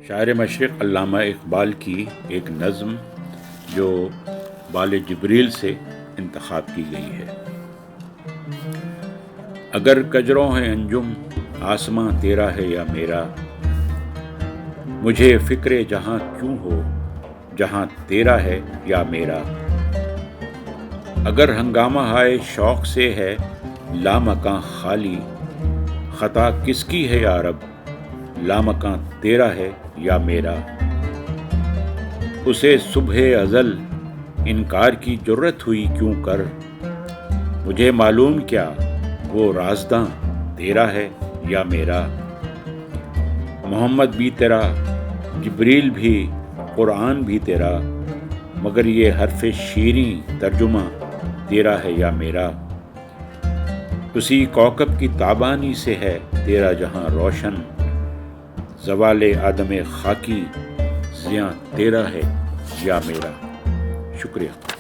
شاعر مشرق علامہ اقبال کی ایک نظم جو بال جبریل سے انتخاب کی گئی ہے۔ اگر کجروں ہے انجم آسماں تیرا ہے یا میرا، مجھے فکر جہاں کیوں ہو جہاں تیرا ہے یا میرا۔ اگر ہنگامہ ہائے شوق سے ہے لامکاں خالی، خطا کس کی ہے یا رب لامکاں تیرا ہے یا میرا۔ اسے صبح ازل انکار کی جرت ہوئی کیوں کر، مجھے معلوم کیا وہ رازداں تیرا ہے یا میرا۔ محمد بھی تیرا، جبریل بھی، قرآن بھی تیرا، مگر یہ حرف شیریں ترجمہ تیرا ہے یا میرا۔ اسی کوكب کی تابانی سے ہے تیرا جہاں روشن، زوال آدم خاکی زیاں تیرا ہے یا میرا۔ شکریہ۔